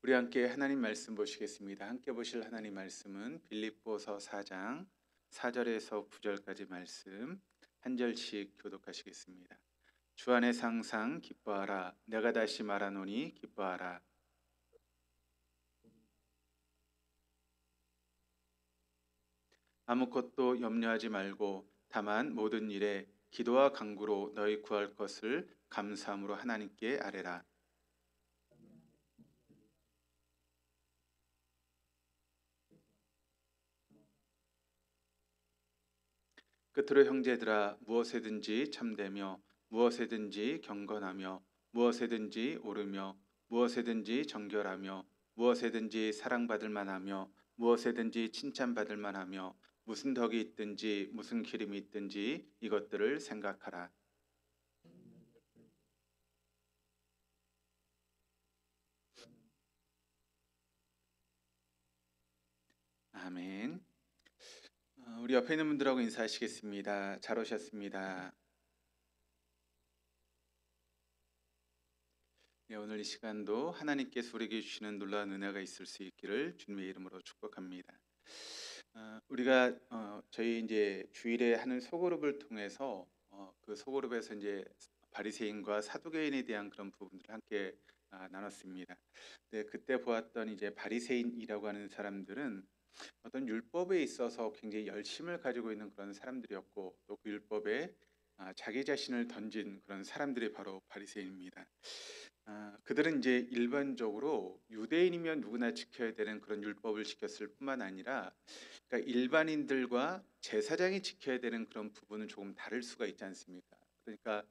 우리 함께 하나님 말씀 보시겠습니다. 함께 보실 하나님 말씀은 빌립보서 4장 4절에서 9절까지 말씀 한 절씩 교독하시겠습니다. 주 안에서 항상 기뻐하라. 내가 다시 말하노니 기뻐하라. 아무것도 염려하지 말고 다만 모든 일에 기도와 간구로 너희 구할 것을 감사함으로 하나님께 아뢰라. 끝으로 형제들아, 무엇에든지 참되며 무엇에든지 경건하며 무엇에든지 오르며 무엇에든지 정결하며 무엇에든지 사랑받을 만하며 무엇에든지 칭찬받을 만하며 무슨 덕이 있든지 무슨 기름이 있든지 이것들을 생각하라. 아멘. 우리 옆에 있는 분들하고 인사하시겠습니다. 잘 오셨습니다. 네, 오늘 이 시간도 하나님께서 우리에게 주시는 놀라운 은혜가 있을 수 있기를 주님의 이름으로 축복합니다. 우리가 저희 이제 주일에 하는 소그룹을 통해서 그 소그룹에서 이제 바리새인과 사두개인에 대한 그런 부분들을 함께 나눴습니다. 네, 그때 보았던 이제 바리새인이라고 하는 사람들은 어떤 율법에 있어서 굉장히 열심을 가지고 있는 그런 사람들이었고 또 그 율법에 자기 자신을 던진 그런 사람들이 바로 바리새인입니다. 그들은 이제 일반적으로 유대인이면 누구나 지켜야 되는 그런 율법을 지켰을 뿐만 아니라 그러니까 일반인들과 제사장이 지켜야 되는 그런 부분은 조금 다를 수가 있지 않습니까? 그러니까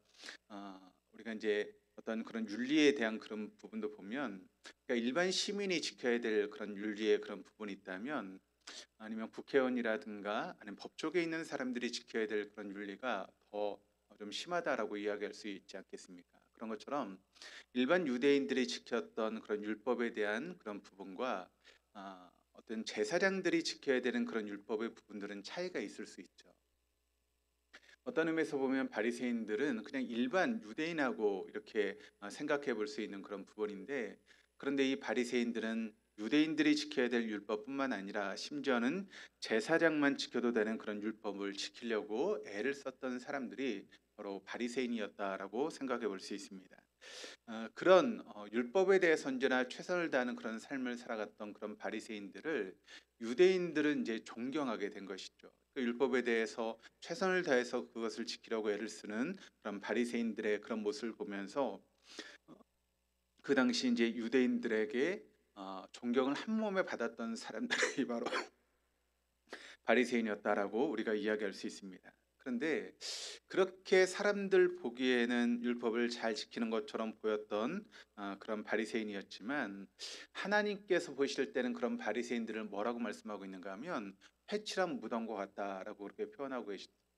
우리가 이제 어떤 그런 윤리에 대한 그런 부분도 보면 그러니까 일반 시민이 지켜야 될 그런 윤리의 그런 부분이 있다면 아니면 국회의원이라든가 아니면 법조계에 있는 사람들이 지켜야 될 그런 윤리가 더 좀 심하다라고 이야기할 수 있지 않겠습니까? 그런 것처럼 일반 유대인들이 지켰던 그런 율법에 대한 그런 부분과 어떤 제사장들이 지켜야 되는 그런 율법의 부분들은 차이가 있을 수 있죠. 어떤 의미에서 보면 바리새인들은 그냥 일반 유대인하고 이렇게 생각해 볼 수 있는 그런 부분인데, 그런데 이 바리새인들은 유대인들이 지켜야 될 율법뿐만 아니라 심지어는 제사장만 지켜도 되는 그런 율법을 지키려고 애를 썼던 사람들이 바로 바리새인이었다라고 생각해 볼 수 있습니다. 그런 율법에 대해서 언제나 최선을 다하는 그런 삶을 살아갔던 그런 바리새인들을 유대인들은 이제 존경하게 된 것이죠. 그 율법에 대해서 최선을 다해서 그것을 지키려고 애를 쓰는 그런 바리새인들의 그런 모습을 보면서 그 당시 이제 유대인들에게 존경을 한 몸에 받았던 사람들이 바로 바리새인이었다라고 우리가 이야기할 수 있습니다. 그런데 그렇게 사람들 보기에는 율법을 잘 지키는 것처럼 보였던 그런 바리새인이었지만 하나님께서 보실 때는 그런 바리새인들을 뭐라고 말씀하고 있는가 하면 회칠한 무덤과 같다라고 그렇게 표현하고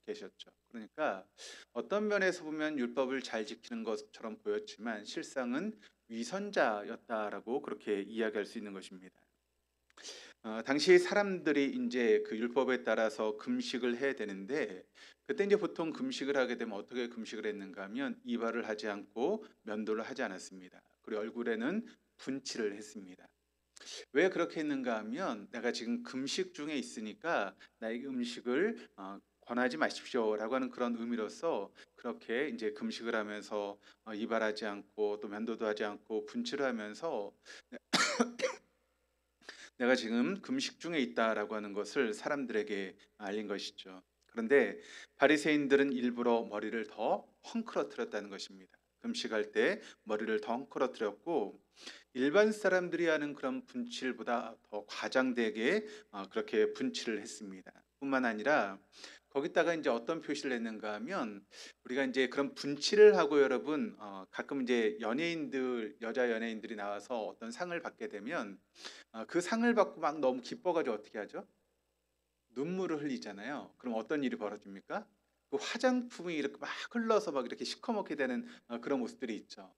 계셨죠. 그러니까 어떤 면에서 보면 율법을 잘 지키는 것처럼 보였지만 실상은 위선자였다라고 그렇게 이야기할 수 있는 것입니다. 당시 사람들이 이제 그 율법에 따라서 금식을 해야 되는데 그때 이제 보통 금식을 하게 되면 어떻게 금식을 했는가 하면 이발을 하지 않고 면도를 하지 않았습니다. 그리고 얼굴에는 분칠을 했습니다. 왜 그렇게 했는가 하면 내가 지금 금식 중에 있으니까 나에게 음식을 권하지 마십시오라고 하는 그런 의미로서 그렇게 이제 금식을 하면서 이발하지 않고 또 면도도 하지 않고 분칠을 하면서 내가 지금 금식 중에 있다라고 하는 것을 사람들에게 알린 것이죠. 그런데 바리새인들은 일부러 머리를 더 헝클어뜨렸다는 것입니다. 금식할 때 머리를 더 헝클어뜨렸고 일반 사람들이 하는 그런 분칠보다 더 과장되게 그렇게 분칠을 했습니다. 뿐만 아니라 거기다가 이제 어떤 표시를 했는가 하면 우리가 이제 그런 분칠을 하고 여러분 가끔 이제 연예인들 여자 연예인들이 나와서 어떤 상을 받게 되면 그 상을 받고 막 너무 기뻐가지고 어떻게 하죠? 눈물을 흘리잖아요. 그럼 어떤 일이 벌어집니까? 그 화장품이 이렇게 막 흘러서 막 이렇게 시커멓게 되는 그런 모습들이 있죠.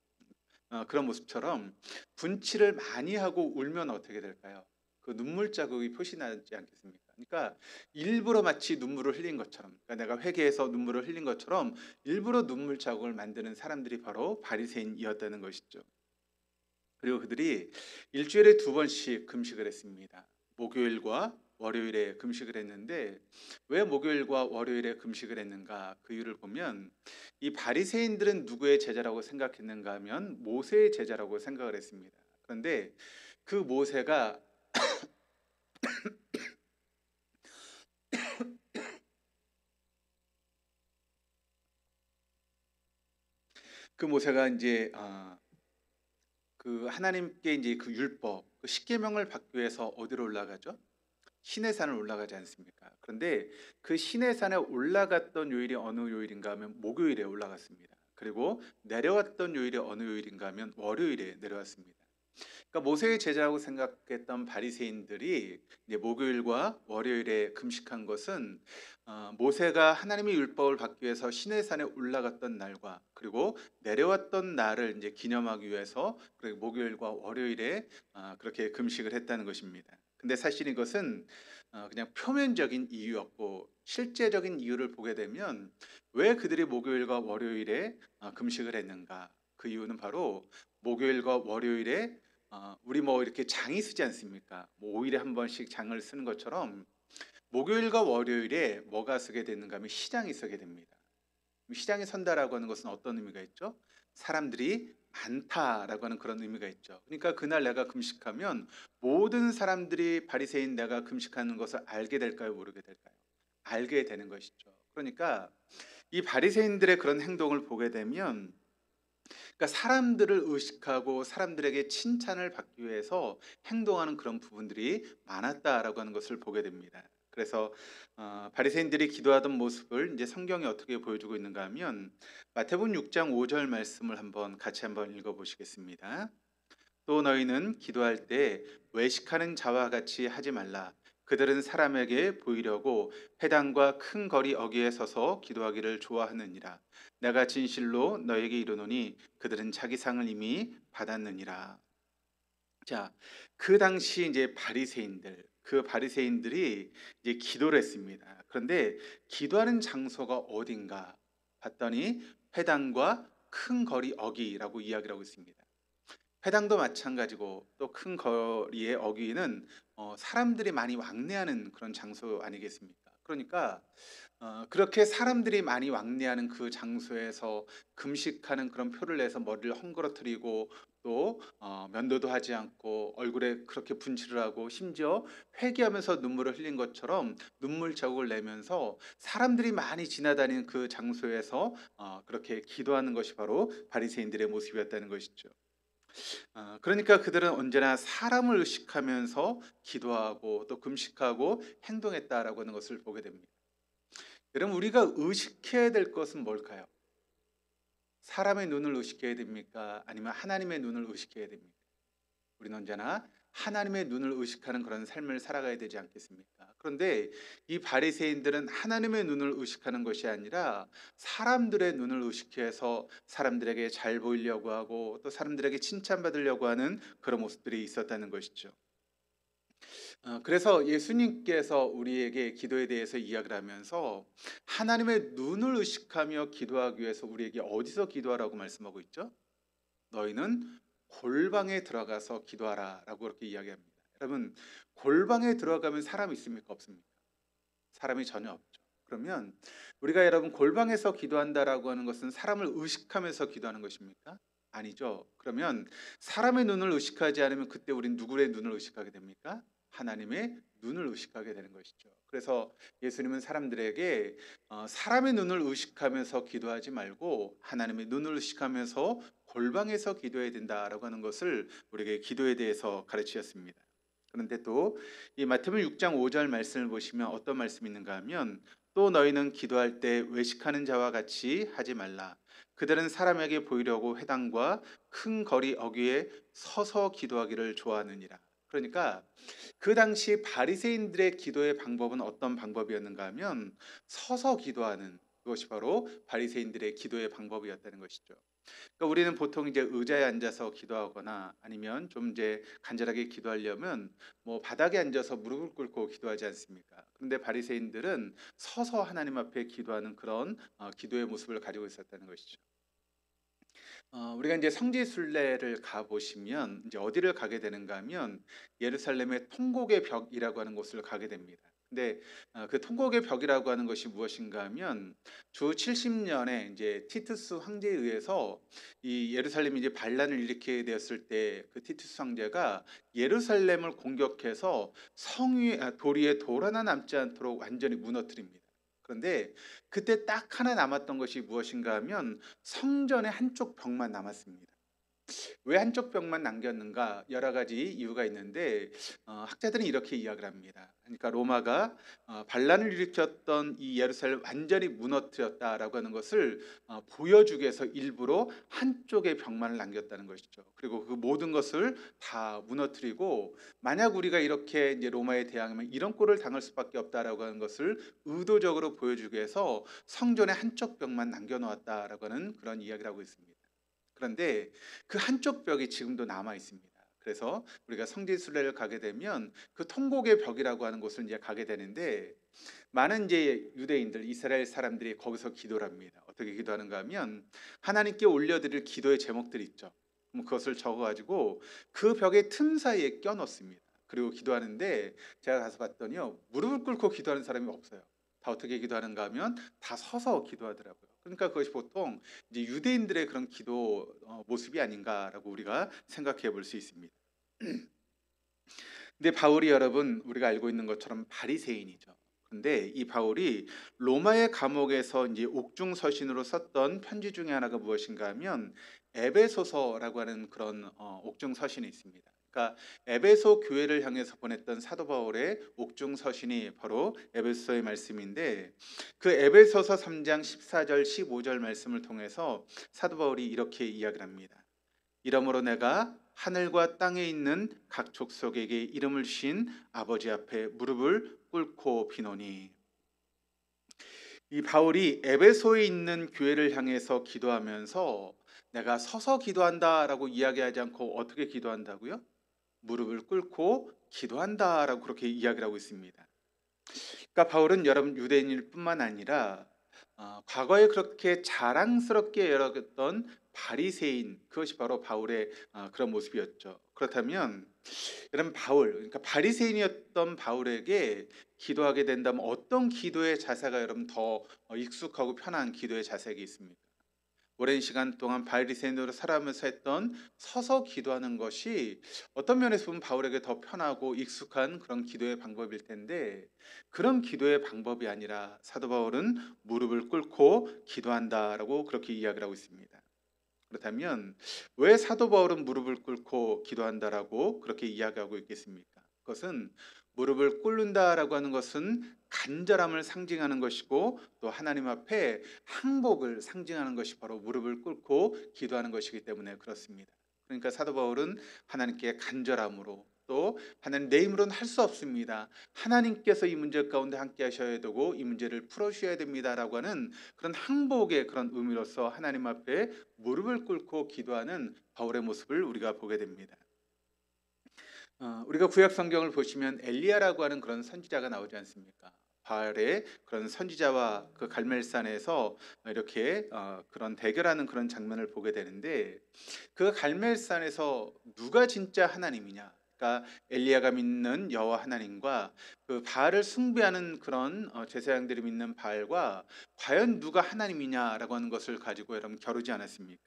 그런 모습처럼 분칠을 많이 하고 울면 어떻게 될까요? 그 눈물 자국이 표시나지 않겠습니까? 그러니까 일부러 마치 눈물을 흘린 것처럼, 그러니까 내가 회개해서 눈물을 흘린 것처럼 일부러 눈물 자국을 만드는 사람들이 바로 바리새인이었다는 것이죠. 그리고 그들이 일주일에 두 번씩 금식을 했습니다. 목요일과 월요일에 금식을 했는데 왜 목요일과 월요일에 금식을 했는가? 그 이유를 보면 이 바리새인들은 누구의 제자라고 생각했는가 하면 모세의 제자라고 생각을 했습니다. 그런데 그 모세가 이제 그 하나님께 이제 그 율법, 그 십계명을 받기 위해서 어디로 올라가죠? 시내 산을 올라가지 않습니까? 그런데 그 시내 산에 올라갔던 요일이 어느 요일인가 하면 목요일에 올라갔습니다. 그리고 내려왔던 요일이 어느 요일인가 하면 월요일에 내려왔습니다. 그러니까 모세의 제자라고 생각했던 바리새인들이 이제 목요일과 월요일에 금식한 것은 모세가 하나님의 율법을 받기 위해서 시내산에 올라갔던 날과 그리고 내려왔던 날을 이제 기념하기 위해서 그리고 목요일과 월요일에 그렇게 금식을 했다는 것입니다. 근데 사실 이것은 그냥 표면적인 이유였고 실제적인 이유를 보게 되면 왜 그들이 목요일과 월요일에 금식을 했는가? 그 이유는 바로 목요일과 월요일에 우리 뭐 이렇게 장이 쓰지 않습니까? 뭐 5일에 한 번씩 장을 쓰는 것처럼 목요일과 월요일에 뭐가 서게 되는가 하면 시장이 서게 됩니다. 시장에 선다라고 하는 것은 어떤 의미가 있죠? 사람들이 많다라고 하는 그런 의미가 있죠. 그러니까 그날 내가 금식하면 모든 사람들이 바리새인 내가 금식하는 것을 알게 될까요? 모르게 될까요? 알게 되는 것이죠. 그러니까 이 바리새인들의 그런 행동을 보게 되면 그러니까 사람들을 의식하고 사람들에게 칭찬을 받기 위해서 행동하는 그런 부분들이 많았다라고 하는 것을 보게 됩니다. 그래서 바리새인들이 기도하던 모습을 이제 성경이 어떻게 보여주고 있는가 하면 마태복음 6장 5절 말씀을 같이 한번 읽어 보시겠습니다. 또 너희는 기도할 때 외식하는 자와 같이 하지 말라. 그들은 사람에게 보이려고 회당과 큰 거리 어귀에 서서 기도하기를 좋아하느니라. 내가 진실로 너에게 이르노니 그들은 자기 상을 이미 받았느니라. 자, 그 당시 이제 그 바리새인들이 이제 기도를 했습니다. 그런데 기도하는 장소가 어딘가 봤더니 회당과 큰 거리 어귀라고 이야기를 하고 있습니다. 회당도 마찬가지고 또 큰 거리의 어귀는 사람들이 많이 왕래하는 그런 장소 아니겠습니까? 그러니까 그렇게 사람들이 많이 왕래하는 그 장소에서 금식하는 그런 표를 내서 머리를 헝그러뜨리고 또 면도도 하지 않고 얼굴에 그렇게 분칠을 하고 심지어 회개하면서 눈물을 흘린 것처럼 눈물 자국을 내면서 사람들이 많이 지나다니는 그 장소에서 그렇게 기도하는 것이 바로 바리새인들의 모습이었다는 것이죠. 그러니까 그들은 언제나 사람을 의식하면서 기도하고 또 금식하고 행동했다라고 하는 것을 보게 됩니다. 여러분 우리가 의식해야 될 것은 뭘까요? 사람의 눈을 의식해야 됩니까? 아니면 하나님의 눈을 의식해야 됩니까? 우리는 언제나 하나님의 눈을 의식하는 그런 삶을 살아가야 되지 않겠습니까? 그런데 이 바리새인들은 하나님의 눈을 의식하는 것이 아니라 사람들의 눈을 의식해서 사람들에게 잘 보이려고 하고 또 사람들에게 칭찬받으려고 하는 그런 모습들이 있었다는 것이죠. 그래서 예수님께서 우리에게 기도에 대해서 이야기를 하면서 하나님의 눈을 의식하며 기도하기 위해서 우리에게 어디서 기도하라고 말씀하고 있죠? 너희는 골방에 들어가서 기도하라라고 그렇게 이야기합니다. 여러분 골방에 들어가면 사람이 있습니까? 없습니까? 사람이 전혀 없죠. 그러면 우리가 여러분 골방에서 기도한다라고 하는 것은 사람을 의식하면서 기도하는 것입니까? 아니죠. 그러면 사람의 눈을 의식하지 않으면 그때 우린 누구의 눈을 의식하게 됩니까? 하나님의 눈을 의식하게 되는 것이죠. 그래서 예수님은 사람들에게 사람의 눈을 의식하면서 기도하지 말고 하나님의 눈을 의식하면서 골방에서 기도해야 된다라고 하는 것을 우리에게 기도에 대해서 가르치셨습니다. 그런데 또 이 마태복음 6장 5절 말씀을 보시면 어떤 말씀이 있는가 하면 또 너희는 기도할 때 외식하는 자와 같이 하지 말라. 그들은 사람에게 보이려고 회당과 큰 거리 어귀에 서서 기도하기를 좋아하느니라. 그러니까 그 당시 바리새인들의 기도의 방법은 어떤 방법이었는가 하면 서서 기도하는 그것이 바로 바리새인들의 기도의 방법이었다는 것이죠. 그러니까 우리는 보통 이제 의자에 앉아서 기도하거나 아니면 좀 이제 간절하게 기도하려면 뭐 바닥에 앉아서 무릎을 꿇고 기도하지 않습니까? 그런데 바리새인들은 서서 하나님 앞에 기도하는 그런 기도의 모습을 가지고 있었다는 것이죠. 우리가 이제 성지 순례를 가 보시면 이제 어디를 가게 되는가 하면 예루살렘의 통곡의 벽이라고 하는 곳을 가게 됩니다. 근데 그 통곡의 벽이라고 하는 것이 무엇인가 하면 주 70년에 이제 티투스 황제에 의해서 이 예루살렘이 이제 반란을 일으키게 되었을 때 그 티투스 황제가 예루살렘을 공격해서 성 위에 돌 위에 돌 하나 남지 않도록 완전히 무너뜨립니다. 그런데 그때 딱 하나 남았던 것이 무엇인가 하면 성전의 한쪽 벽만 남았습니다. 왜 한쪽 벽만 남겼는가? 여러 가지 이유가 있는데 학자들은 이렇게 이야기를 합니다. 그러니까 로마가 반란을 일으켰던 이 예루살렘을 완전히 무너뜨렸다라고 하는 것을 보여주기 위해서 일부러 한쪽의 벽만을 남겼다는 것이죠. 그리고 그 모든 것을 다 무너뜨리고 만약 우리가 이렇게 이제 로마에 대항하면 이런 꼴을 당할 수밖에 없다라고 하는 것을 의도적으로 보여주기 위해서 성전의 한쪽 벽만 남겨놓았다라고 하는 그런 이야기를 하고 있습니다. 그런데 그 한쪽 벽이 지금도 남아 있습니다. 그래서 우리가 성지 순례를 가게 되면 그 통곡의 벽이라고 하는 곳을 이제 가게 되는데 많은 이제 유대인들, 이스라엘 사람들이 거기서 기도를 합니다. 어떻게 기도하는가 하면 하나님께 올려드릴 기도의 제목들이 있죠. 그럼 그것을 적어가지고 그 벽의 틈 사이에 껴넣습니다. 그리고 기도하는데 제가 가서 봤더니요 무릎을 꿇고 기도하는 사람이 없어요. 다 어떻게 기도하는가 하면 다 서서 기도하더라고요. 그러니까 그것이 보통 이제 유대인들의 그런 기도 모습이 아닌가라고 우리가 생각해 볼 수 있습니다. 근데 바울이 여러분 우리가 알고 있는 것처럼 바리새인이죠. 근데 이 바울이 로마의 감옥에서 이제 옥중 서신으로 썼던 편지 중에 하나가 무엇인가 하면 에베소서라고 하는 그런 옥중 서신이 있습니다. 그러니까 에베소 교회를 향해서 보냈던 사도 바울의 옥중 서신이 바로 에베소서의 말씀인데 그 에베소서 3장 14절 15절 말씀을 통해서 사도 바울이 이렇게 이야기를 합니다. 이러므로 내가 하늘과 땅에 있는 각 족속에게 이름을 주신 아버지 앞에 무릎을 꿇고 비노니. 이 바울이 에베소에 있는 교회를 향해서 기도하면서 내가 서서 기도한다라고 이야기하지 않고 어떻게 기도한다고요? 무릎을 꿇고 기도한다라고 그렇게 이야기를 하고 있습니다. 그러니까 바울은 여러분 유대인일 뿐만 아니라 과거에 그렇게 자랑스럽게 여겼던 바리새인, 그것이 바로 바울의 그런 모습이었죠. 그렇다면 여러분 바울, 그러니까 바리새인이었던 바울에게 기도하게 된다면 어떤 기도의 자세가 여러분 더 익숙하고 편한 기도의 자세가 있습니까? 오랜 시간 동안 바리새인으로 살아가면서 했던 서서 기도하는 것이 어떤 면에서 보면 바울에게 더 편하고 익숙한 그런 기도의 방법일 텐데 그런 기도의 방법이 아니라 사도 바울은 무릎을 꿇고 기도한다라고 그렇게 이야기를 하고 있습니다. 그렇다면 왜 사도 바울은 무릎을 꿇고 기도한다라고 그렇게 이야기하고 있겠습니까? 그것은 무릎을 꿇는다라고 하는 것은 간절함을 상징하는 것이고 또 하나님 앞에 항복을 상징하는 것이 바로 무릎을 꿇고 기도하는 것이기 때문에 그렇습니다. 그러니까 사도 바울은 하나님께 간절함으로 또 하나님 내 힘으로는 할 수 없습니다. 하나님께서 이 문제 가운데 함께 하셔야 되고 이 문제를 풀어주셔야 됩니다라고 하는 그런 항복의 그런 의미로서 하나님 앞에 무릎을 꿇고 기도하는 바울의 모습을 우리가 보게 됩니다. 우리가 구약 성경을 보시면 엘리야라고 하는 그런 선지자가 나오지 않습니까? 바알의 그런 선지자와 그 갈멜산에서 이렇게 그런 대결하는 그런 장면을 보게 되는데 그 갈멜산에서 누가 진짜 하나님이냐? 그러니까 엘리야가 믿는 여호와 하나님과 그 바알을 숭배하는 그런 제사장들이 믿는 바알과 과연 누가 하나님이냐라고 하는 것을 가지고 여러분 겨루지 않았습니까?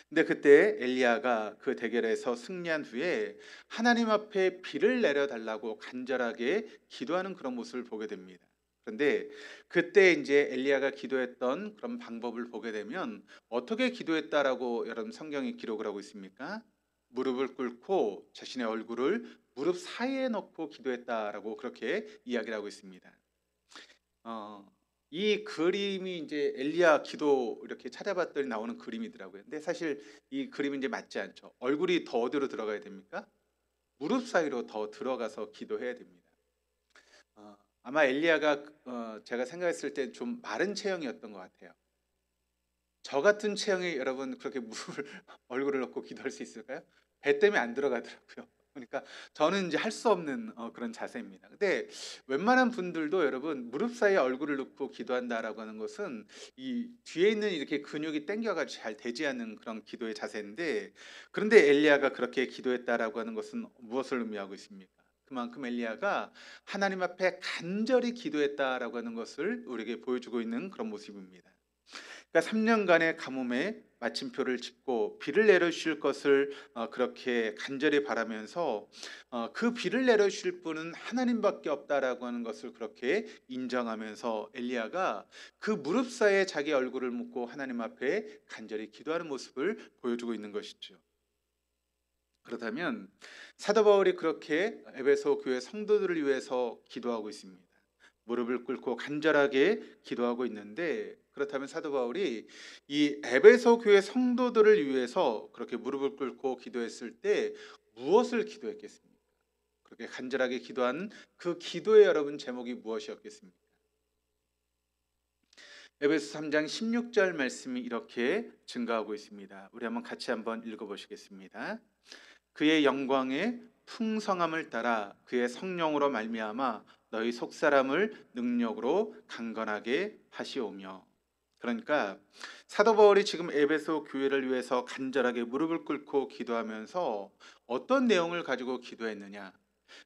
근데 그때 엘리야가 그 대결에서 승리한 후에 하나님 앞에 비를 내려달라고 간절하게 기도하는 그런 모습을 보게 됩니다. 그런데 그때 이제 엘리야가 기도했던 그런 방법을 보게 되면 어떻게 기도했다라고 여러분 성경이 기록을 하고 있습니까? 무릎을 꿇고 자신의 얼굴을 무릎 사이에 넣고 기도했다라고 그렇게 이야기를 하고 있습니다. 이 그림이 이제 엘리야 기도 이렇게 찾아봤더니 나오는 그림이더라고요. 근데 사실 이 그림은 이제 맞지 않죠. 얼굴이 더 어디로 들어가야 됩니까? 무릎 사이로 더 들어가서 기도해야 됩니다. 아마 엘리야가 제가 생각했을 때 좀 마른 체형이었던 것 같아요. 저 같은 체형이 여러분 그렇게 무릎을 얼굴을 넣고 기도할 수 있을까요? 배 때문에 안 들어가더라고요. 그러니까 저는 이제 할 수 없는 그런 자세입니다. 근데 웬만한 분들도 여러분 무릎 사이에 얼굴을 넣고 기도한다라고 하는 것은 이 뒤에 있는 이렇게 근육이 당겨 가지고 잘 되지 않는 그런 기도의 자세인데, 그런데 엘리야가 그렇게 기도했다라고 하는 것은 무엇을 의미하고 있습니까? 그만큼 엘리야가 하나님 앞에 간절히 기도했다라고 하는 것을 우리에게 보여주고 있는 그런 모습입니다. 그러니까 3년간의 가뭄에 마침표를 짓고 비를 내려주실 것을 그렇게 간절히 바라면서 그 비를 내려주실 분은 하나님밖에 없다라고 하는 것을 그렇게 인정하면서 엘리야가 그 무릎 사이에 자기 얼굴을 묻고 하나님 앞에 간절히 기도하는 모습을 보여주고 있는 것이죠. 그렇다면 사도 바울이 그렇게 에베소 교회 성도들을 위해서 기도하고 있습니다. 무릎을 꿇고 간절하게 기도하고 있는데, 그렇다면 사도 바울이 이 에베소 교회 성도들을 위해서 그렇게 무릎을 꿇고 기도했을 때 무엇을 기도했겠습니까? 그렇게 간절하게 기도한 그 기도의 여러분 제목이 무엇이었겠습니까? 에베소 3장 16절 말씀이 이렇게 증가하고 있습니다. 우리 한번 읽어보시겠습니다. 그의 영광의 풍성함을 따라 그의 성령으로 말미암아 너희 속사람을 능력으로 강건하게 하시오며. 그러니까 사도 바울이 지금 에베소 교회를 위해서 간절하게 무릎을 꿇고 기도하면서 어떤 내용을 가지고 기도했느냐?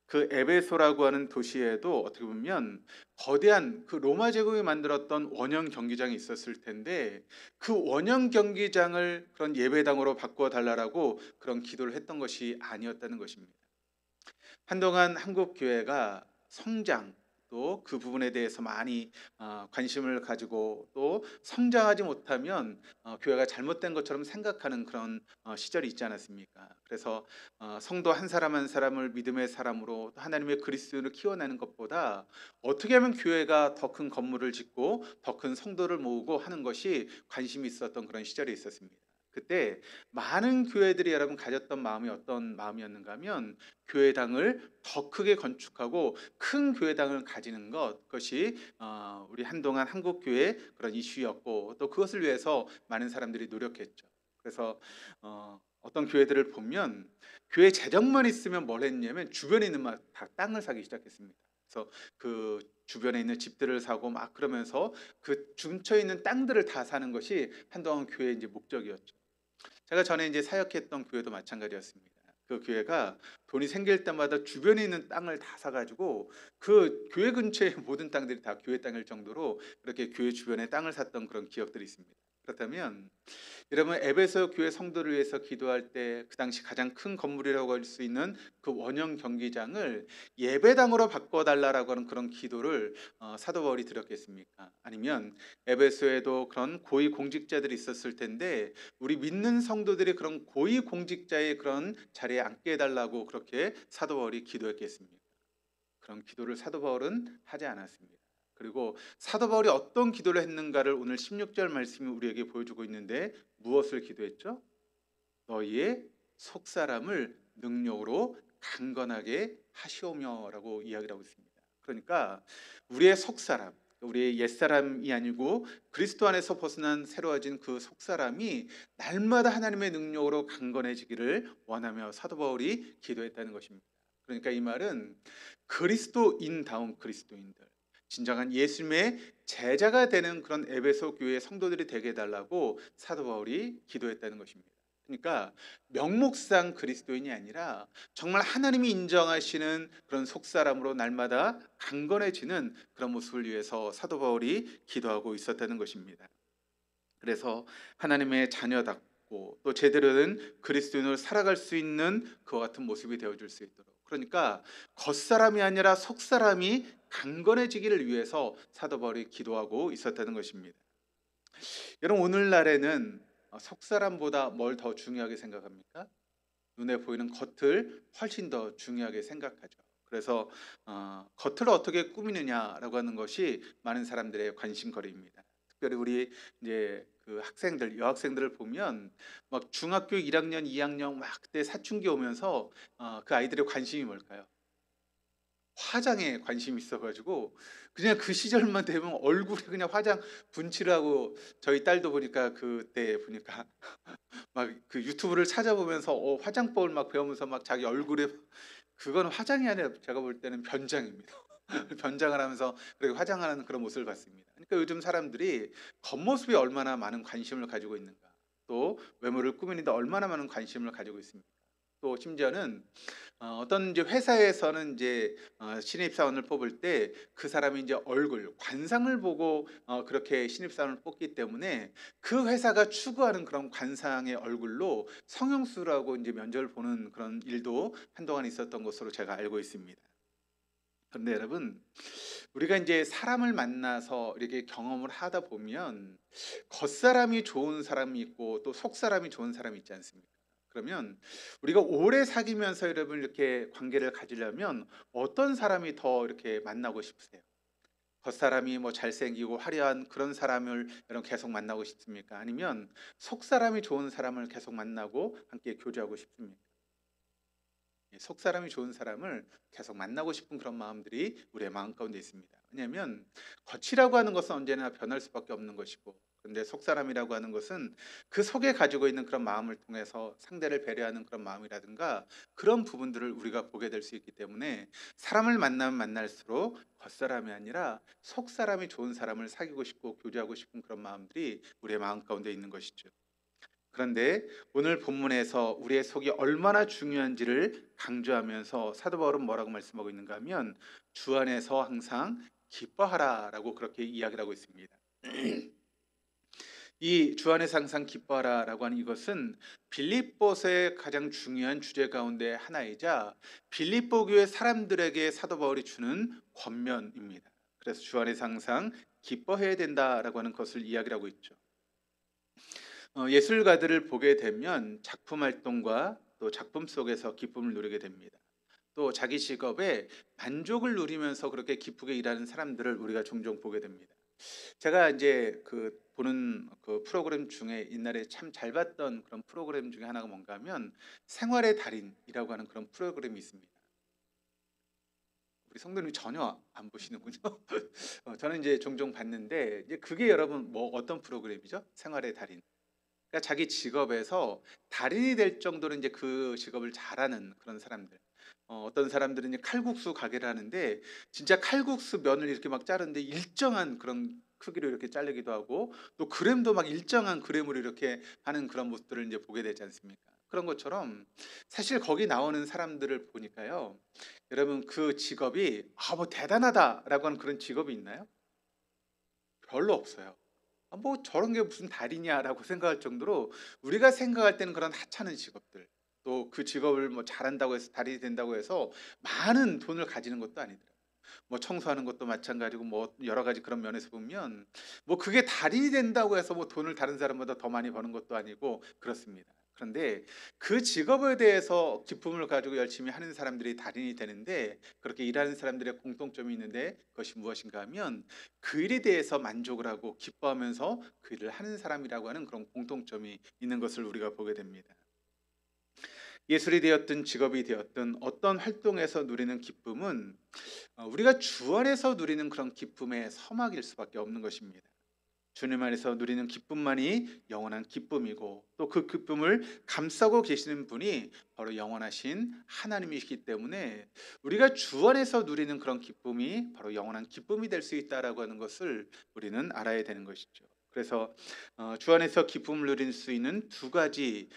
그 에베소라고 하는 도시에도 어떻게 보면 거대한 그 로마 제국이 만들었던 원형 경기장이 있었을 텐데, 그 원형 경기장을 그런 예배당으로 바꾸어 달라라고 그런 기도를 했던 것이 아니었다는 것입니다. 한동안 한국 교회가 성장, 또 그 부분에 대해서 많이 관심을 가지고 또 성장하지 못하면 교회가 잘못된 것처럼 생각하는 그런 시절이 있지 않았습니까? 그래서 성도 한 사람 한 사람을 믿음의 사람으로 또 하나님의 그리스도를 키워내는 것보다 어떻게 하면 교회가 더 큰 건물을 짓고 더 큰 성도를 모으고 하는 것이 관심이 있었던 그런 시절이 있었습니다. 그때 많은 교회들이 여러분 가졌던 마음이 어떤 마음이었는가 하면, 교회당을 더 크게 건축하고 큰 교회당을 가지는 것, 그것이 우리 한동안 한국 교회 그런 이슈였고, 또 그것을 위해서 많은 사람들이 노력했죠. 그래서 어떤 교회들을 보면 교회 재정만 있으면 뭘 했냐면 주변에 있는 막 다 땅을 사기 시작했습니다. 그래서 그 주변에 있는 집들을 사고 막 그러면서 그 근처에 있는 땅들을 다 사는 것이 한동안 교회의 이제 목적이었죠. 제가 전에 이제 사역했던 교회도 마찬가지였습니다. 그 교회가 돈이 생길 때마다 주변에 있는 땅을 다 사가지고 그 교회 근처의 모든 땅들이 다 교회 땅일 정도로 그렇게 교회 주변에 땅을 샀던 그런 기억들이 있습니다. 그렇다면 여러분 에베소 교회 성도를 위해서 기도할 때 그 당시 가장 큰 건물이라고 할 수 있는 그 원형 경기장을 예배당으로 바꿔달라라고 하는 그런 기도를 사도 바울이 드렸겠습니까? 아니면 에베소에도 그런 고위 공직자들이 있었을 텐데 우리 믿는 성도들이 그런 고위 공직자의 그런 자리에 앉게 해달라고 그렇게 사도 바울이 기도했겠습니까? 그런 기도를 사도 바울은 하지 않았습니다. 그리고 사도 바울이 어떤 기도를 했는가를 오늘 16절 말씀이 우리에게 보여주고 있는데, 무엇을 기도했죠? 너희의 속사람을 능력으로 강건하게 하시오며라고 이야기를 하고 있습니다. 그러니까 우리의 속사람, 우리의 옛사람이 아니고 그리스도 안에서 벗어난 새로워진 그 속사람이 날마다 하나님의 능력으로 강건해지기를 원하며 사도 바울이 기도했다는 것입니다. 그러니까 이 말은 그리스도인다운 그리스도인들, 진정한 예수님의 제자가 되는 그런 에베소 교회의 성도들이 되게 해달라고 사도 바울이 기도했다는 것입니다. 그러니까 명목상 그리스도인이 아니라 정말 하나님이 인정하시는 그런 속사람으로 날마다 강건해지는 그런 모습을 위해서 사도 바울이 기도하고 있었다는 것입니다. 그래서 하나님의 자녀답고 또 제대로 된 그리스도인으로 살아갈 수 있는 그와 같은 모습이 되어줄 수 있도록, 그러니까 겉사람이 아니라 속사람이 강건해지기를 위해서 사도 바울이 기도하고 있었다는 것입니다. 여러분 오늘날에는 속사람보다 뭘 더 중요하게 생각합니까? 눈에 보이는 겉을 훨씬 더 중요하게 생각하죠. 그래서 겉을 어떻게 꾸미느냐라고 하는 것이 많은 사람들의 관심거리입니다. 특별히 우리 이제 그 학생들, 여학생들을 보면 막 중학교 1학년, 2학년 막 그때 사춘기 오면서 그 아이들의 관심이 뭘까요? 화장에 관심이 있어 가지고 그냥 그 시절만 되면 얼굴에 그냥 화장 분칠을 하고, 저희 딸도 보니까 그때 보니까 막 그 유튜브를 찾아보면서 화장법을 막 배우면서 막 자기 얼굴에, 그건 화장이 아니라 제가 볼 때는 변장입니다. 변장을 하면서 그렇게 화장하는 그런 모습을 봤습니다. 그러니까 요즘 사람들이 겉모습에 얼마나 많은 관심을 가지고 있는가, 또 외모를 꾸미는 데 얼마나 많은 관심을 가지고 있습니까. 또 심지어는 어떤 이제 회사에서는 이제 신입사원을 뽑을 때 그 사람이 이제 얼굴, 관상을 보고 그렇게 신입사원을 뽑기 때문에 그 회사가 추구하는 그런 관상의 얼굴로 성형수술하고 이제 면접을 보는 그런 일도 한동안 있었던 것으로 제가 알고 있습니다. 그런데 여러분, 우리가 이제 사람을 만나서 이렇게 경험을 하다 보면 겉사람이 좋은 사람이 있고 또 속사람이 좋은 사람이 있지 않습니까? 그러면 우리가 오래 사귀면서 여러분 이렇게 관계를 가지려면 어떤 사람이 더 이렇게 만나고 싶으세요? 겉사람이 뭐 잘생기고 화려한 그런 사람을 여러분 계속 만나고 싶습니까? 아니면 속사람이 좋은 사람을 계속 만나고 함께 교제하고 싶습니까? 속사람이 좋은 사람을 계속 만나고 싶은 그런 마음들이 우리의 마음 가운데 있습니다. 왜냐하면 겉이라고 하는 것은 언제나 변할 수밖에 없는 것이고, 그런데 속사람이라고 하는 것은 그 속에 가지고 있는 그런 마음을 통해서 상대를 배려하는 그런 마음이라든가 그런 부분들을 우리가 보게 될 수 있기 때문에 사람을 만나면 만날수록 겉사람이 아니라 속사람이 좋은 사람을 사귀고 싶고 교제하고 싶은 그런 마음들이 우리의 마음 가운데 있는 것이죠. 그런데 오늘 본문에서 우리의 속이 얼마나 중요한지를 강조하면서 사도 바울은 뭐라고 말씀하고 있는가 하면 주 안에서 항상 기뻐하라라고 그렇게 이야기를 하고 있습니다. 이 주 안에서 항상 기뻐하라라고 하는 이것은 빌립보서의 가장 중요한 주제 가운데 하나이자 빌립보 교회 사람들에게 사도 바울이 주는 권면입니다. 그래서 주 안에서 항상 기뻐해야 된다라고 하는 것을 이야기를 하고 있죠. 예술가들을 보게 되면 작품 활동과 또 작품 속에서 기쁨을 누리게 됩니다. 또 자기 직업에 만족을 누리면서 그렇게 기쁘게 일하는 사람들을 우리가 종종 보게 됩니다. 제가 이제 그 보는 그 프로그램 중에 옛날에 참 잘 봤던 그런 프로그램 중에 하나가 뭔가 하면 생활의 달인이라고 하는 그런 프로그램이 있습니다. 우리 성도님이 전혀 안 보시는군요. 저는 이제 종종 봤는데 이제 그게 여러분 뭐 어떤 프로그램이죠? 생활의 달인. 그러니까 자기 직업에서 달인이 될 정도로 이제 그 직업을 잘하는 그런 사람들. 어떤 사람들은 이제 칼국수 가게를 하는데 진짜 칼국수 면을 이렇게 막 자르는데 일정한 그런 크기로 이렇게 자르기도 하고 또 그램도 막 일정한 그램으로 이렇게 하는 그런 모습들을 이제 보게 되지 않습니까? 그런 것처럼 사실 거기 나오는 사람들을 보니까요. 여러분 그 직업이 뭐 대단하다라고 하는 그런 직업이 있나요? 별로 없어요. 뭐 저런 게 무슨 달이냐라고 생각할 정도로 우리가 생각할 때는 그런 하찮은 직업들, 또 그 직업을 뭐 잘한다고 해서 달이 된다고 해서 많은 돈을 가지는 것도 아니더라고요. 뭐 청소하는 것도 마찬가지고 뭐 여러 가지 그런 면에서 보면 뭐 그게 달인이 된다고 해서 뭐 돈을 다른 사람보다 더 많이 버는 것도 아니고 그렇습니다. 그런데 그 직업에 대해서 기쁨을 가지고 열심히 하는 사람들이 달인이 되는데, 그렇게 일하는 사람들의 공통점이 있는데 그것이 무엇인가 하면 그 일에 대해서 만족을 하고 기뻐하면서 그 일을 하는 사람이라고 하는 그런 공통점이 있는 것을 우리가 보게 됩니다. 예술이 되었든 직업이 되었든 어떤 활동에서 누리는 기쁨은 우리가 주 안에서 누리는 그런 기쁨의 서막일 수밖에 없는 것입니다. 주님 안에서 누리는 기쁨만이 영원한 기쁨이고 또 그 기쁨을 감싸고 계시는 분이 바로 영원하신 하나님이시기 때문에 우리가 주 안에서 누리는 그런 기쁨이 바로 영원한 기쁨이 될 수 있다라고 하는 것을 우리는 알아야 되는 것이죠. 그래서 주 안에서 기쁨을 누릴 수 있는 두 가지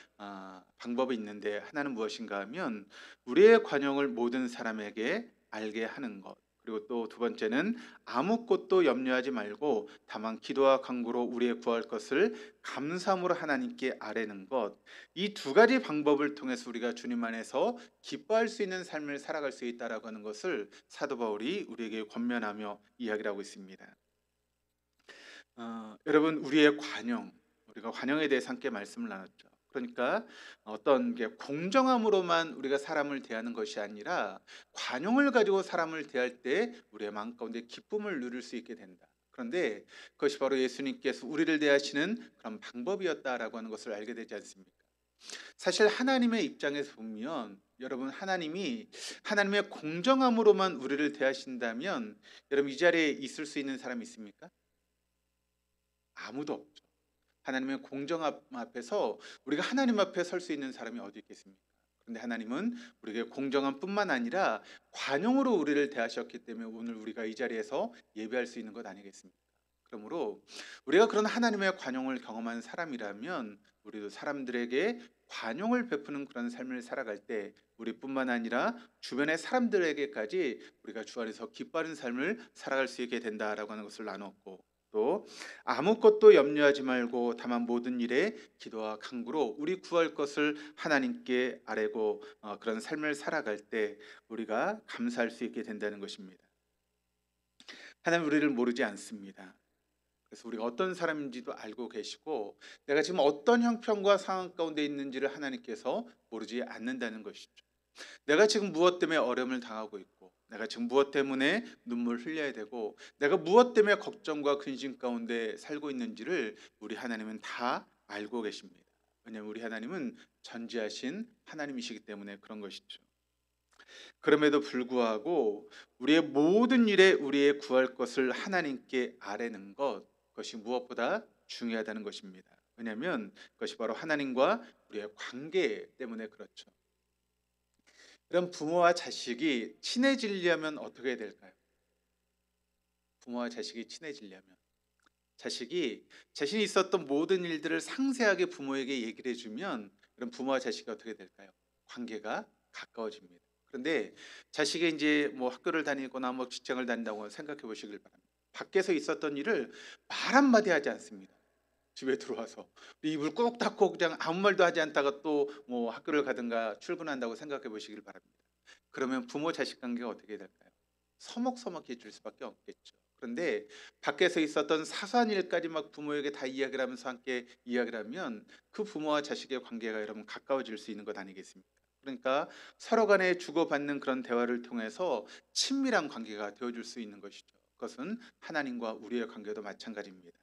방법이 있는데, 하나는 무엇인가 하면 우리의 관용을 모든 사람에게 알게 하는 것, 그리고 또 두 번째는 아무것도 염려하지 말고 다만 기도와 간구로 우리의 구할 것을 감사함으로 하나님께 아뢰는 것, 이 두 가지 방법을 통해서 우리가 주님 안에서 기뻐할 수 있는 삶을 살아갈 수 있다라고 하는 것을 사도 바울이 우리에게 권면하며 이야기를 하고 있습니다. 여러분 우리의 관용, 우리가 관용에 대해서 함께 말씀을 나눴죠. 그러니까 어떤 게 공정함으로만 우리가 사람을 대하는 것이 아니라 관용을 가지고 사람을 대할 때 우리의 마음 가운데 기쁨을 누릴 수 있게 된다. 그런데 그것이 바로 예수님께서 우리를 대하시는 그런 방법이었다라고 하는 것을 알게 되지 않습니까? 사실 하나님의 입장에서 보면 여러분 하나님이 하나님의 공정함으로만 우리를 대하신다면 여러분 이 자리에 있을 수 있는 사람이 있습니까? 아무도 없죠. 하나님의 공정함 앞에서 우리가 하나님 앞에 설 수 있는 사람이 어디 있겠습니까? 그런데 하나님은 우리에게 공정함뿐만 아니라 관용으로 우리를 대하셨기 때문에 오늘 우리가 이 자리에서 예배할 수 있는 것 아니겠습니까? 그러므로 우리가 그런 하나님의 관용을 경험한 사람이라면 우리도 사람들에게 관용을 베푸는 그런 삶을 살아갈 때 우리뿐만 아니라 주변의 사람들에게까지 우리가 주 안에서 기뻐하는 삶을 살아갈 수 있게 된다라고 하는 것을 나눴고, 또 아무것도 염려하지 말고 다만 모든 일에 기도와 간구로 우리 구할 것을 하나님께 아뢰고 그런 삶을 살아갈 때 우리가 감사할 수 있게 된다는 것입니다. 하나님 우리를 모르지 않습니다. 그래서 우리가 어떤 사람인지도 알고 계시고 내가 지금 어떤 형편과 상황 가운데 있는지를 하나님께서 모르지 않는다는 것이죠. 내가 지금 무엇 때문에 어려움을 당하고 있고 내가 지금 무엇 때문에 눈물 흘려야 되고 내가 무엇 때문에 걱정과 근심 가운데 살고 있는지를 우리 하나님은 다 알고 계십니다. 왜냐하면 우리 하나님은 전지하신 하나님이시기 때문에 그런 것이죠. 그럼에도 불구하고 우리의 모든 일에 우리의 구할 것을 하나님께 아뢰는 그것이 무엇보다 중요하다는 것입니다. 왜냐하면 그것이 바로 하나님과 우리의 관계 때문에 그렇죠. 그럼 부모와 자식이 친해지려면 어떻게 해야 될까요? 부모와 자식이 친해지려면 자식이 자신이 있었던 모든 일들을 상세하게 부모에게 얘기를 해주면 그럼 부모와 자식이 어떻게 될까요? 관계가 가까워집니다. 그런데 자식이 이제 뭐 학교를 다니거나 뭐 직장을 다닌다고 생각해 보시길 바랍니다. 밖에서 있었던 일을 말 한마디 하지 않습니다. 집에 들어와서 입을 꾹 닫고 그냥 아무 말도 하지 않다가 또 뭐 학교를 가든가 출근한다고 생각해 보시길 바랍니다. 그러면 부모 자식 관계가 어떻게 될까요? 서먹서먹해질 수밖에 없겠죠. 그런데 밖에서 있었던 사소한 일까지 막 부모에게 다 이야기를 하면서 함께 이야기를 하면 그 부모와 자식의 관계가 여러분 가까워질 수 있는 것 아니겠습니까? 그러니까 서로 간에 주고받는 그런 대화를 통해서 친밀한 관계가 되어줄 수 있는 것이죠. 그것은 하나님과 우리의 관계도 마찬가지입니다.